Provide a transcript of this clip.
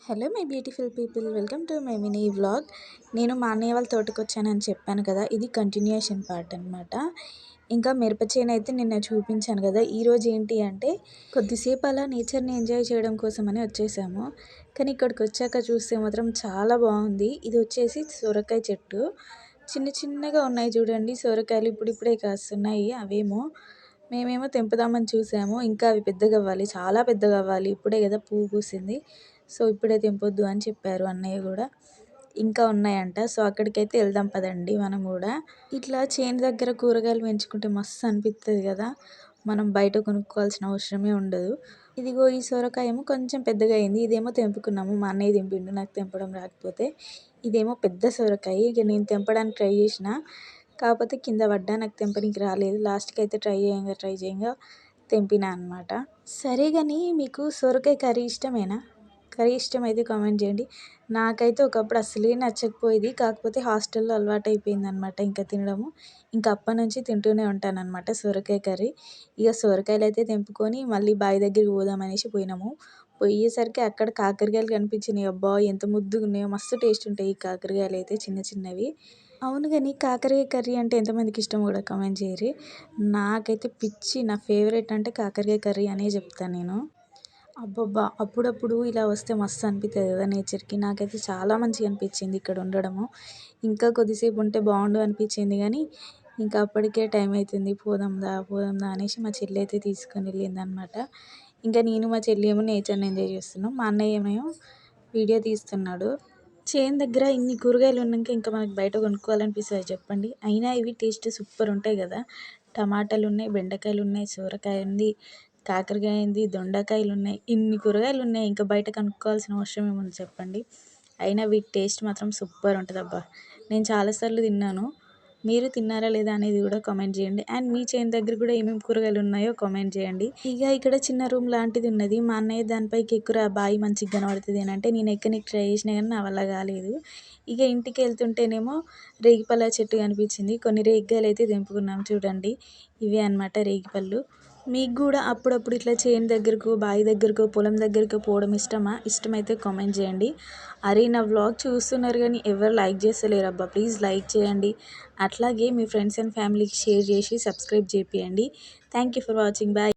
Hello my beautiful people, welcome to my mini vlog. నేను మా అన్నయ్య వాళ్ళ తోటకు వచ్చానని చెప్పాను కదా, ఇది కంటిన్యూషన్ పార్ట్ అనమాట. ఇంకా మిరప చేను అయితే నిన్న చూపించాను కదా. ఈరోజు ఏంటి అంటే కొద్దిసేపు అలా నేచర్ని ఎంజాయ్ చేయడం కోసమని వచ్చేసాము. కానీ ఇక్కడికి వచ్చాక చూస్తే మాత్రం చాలా బాగుంది. ఇది వచ్చేసి సొరకాయ చెట్టు. చిన్న చిన్నగా ఉన్నాయి చూడండి సొరకాయలు, ఇప్పుడిప్పుడే కాస్తున్నాయి. అవేమో మేమేమో తెంపుదామని చూసాము. ఇంకా అవి పెద్దగా అవ్వాలి, చాలా పెద్దగా అవ్వాలి. ఇప్పుడే కదా పువ్వు పూసింది. సో ఇప్పుడే తెంపొద్దు అని చెప్పారు అన్నయ్య కూడా. ఇంకా ఉన్నాయంట. సో అక్కడికైతే వెళ్దాం పదండి మనం కూడా. ఇట్లా చేను దగ్గర కూరగాయలు పెంచుకుంటే మస్తు అనిపిస్తుంది కదా. మనం బయట కొనుక్కోవాల్సిన అవసరమే ఉండదు. ఇదిగో ఈ సొరకాయ ఏమో కొంచెం పెద్దగా అయింది. ఇదేమో తెంపుకున్నాము, మా అన్నయ్య తెంపిండు, నాకు తెంపడం రాకపోతే. ఇదేమో పెద్ద సొరకాయ. ఇక నేను తెంపడానికి ట్రై చేసిన, కాకపోతే కింద పడ్డా, నాకు తెంపడానికి రాలేదు. లాస్ట్కి అయితే ట్రై చేయంగా తెంపినా అనమాట. సరే కానీ మీకు సొరకాయ కర్రీ ఇష్టమేనా? కర్రీ ఇష్టమైతే కామెంట్ చేయండి. నాకైతే ఒకప్పుడు అసలే నచ్చకపోయేది, కాకపోతే హాస్టల్లో అలవాటు అయిపోయింది అనమాట ఇంకా తినడము. ఇంకా అప్పటి నుంచి తింటూనే ఉంటానన్నమాట సొరకాయ కర్రీ. ఇక సొరకాయలు అయితే తెంపుకొని మళ్ళీ బావి దగ్గరికి పోదామనేసి పోయినాము. పోయేసరికి అక్కడ కాకరకాయలు కనిపించినాయి. అబ్బా ఎంత ముద్దుగా ఉన్నాయో, మస్తు టేస్ట్ ఉంటాయి ఈ కాకరకాయలు అయితే, చిన్న చిన్నవి. అవును కానీ కాకరకాయ కర్రీ అంటే ఎంతమందికి ఇష్టం కూడా కామెంట్ చేయరు. నాకైతే పిచ్చి, నా ఫేవరెట్ అంటే కాకరకాయ కర్రీ అనే చెప్తాను నేను. అబ్బబ్బా! అప్పుడప్పుడు ఇలా వస్తే మస్తు అనిపిస్తుంది కదా నేచర్‌కి. నాకైతే చాలా మంచిగా అనిపించింది ఇక్కడ ఉండడము. ఇంకా కొద్దిసేపు ఉంటే బాగుండు అనిపించింది కానీ, ఇంకా అప్పటికే టైం అవుతుంది. పోదాం దా అనేసి మా చెల్లి అయితే తీసుకొని వెళ్ళిందనమాట. ఇంకా నేను మా చెల్లి ఏమో నేచర్‌ని ఎంజాయ్ చేస్తున్నాం. మా అన్నయ్య ఏమో వీడియో తీస్తున్నాడు. చేను దగ్గర ఇన్ని కూరగాయలు ఉన్నాక ఇంకా మనకు బయట కొనుక్కోవాలనిపిస్తుంది చెప్పండి. అయినా ఇవి టేస్ట్ సూపర్ ఉంటాయి కదా. టమాటాలు ఉన్నాయి, బెండకాయలు ఉన్నాయి, సొరకాయ ఉంది, కాకరకాయ ఉంది, దొండకాయలు ఉన్నాయి. ఇన్ని కూరగాయలు ఉన్నాయి, ఇంకా బయట కనుక్కోవాల్సిన అవసరం ఏముంది చెప్పండి. అయినా వీటి టేస్ట్ మాత్రం సూపర్ ఉంటుంది అబ్బా. నేను చాలాసార్లు తిన్నాను. మీరు తిన్నారా లేదా అనేది కూడా కామెంట్ చేయండి. అండ్ మీ చేను దగ్గర కూడా ఏమేమి కూరగాయలు ఉన్నాయో కామెంట్ చేయండి. ఇక ఇక్కడ చిన్న రూమ్ లాంటిది ఉన్నది. మా అన్నయ్య దానిపైకి ఎక్కువ బావి మంచిగా కనబడుతుంది అని అంటే నేను ఎక్కనికి ట్రై చేసినా కానీ నా వల్ల కాలేదు. ఇక ఇంటికి వెళ్తుంటేనేమో రేగిపళ్ళ చెట్టు కనిపించింది. కొన్ని రేగికాయలు అయితే తెంపుకున్నాం చూడండి. ఇవే అనమాట రేగిపళ్ళు. మీకు కూడా అప్పుడప్పుడు ఇట్లా చేను దగ్గరకు, బావి దగ్గరకు, పొలం దగ్గరకు పోవడం ఇష్టమా? ఇష్టమైతే కామెంట్ చేయండి. అరే నా వ్లాగ్ చూస్తున్నారు కానీ ఎవరు లైక్ చేస్తలేరు అబ్బా. ప్లీజ్ లైక్ చేయండి. అట్లాగే మీ ఫ్రెండ్స్ అండ్ ఫ్యామిలీకి షేర్ చేసి సబ్స్క్రైబ్ చేపియండి. Thank you for watching. Bye.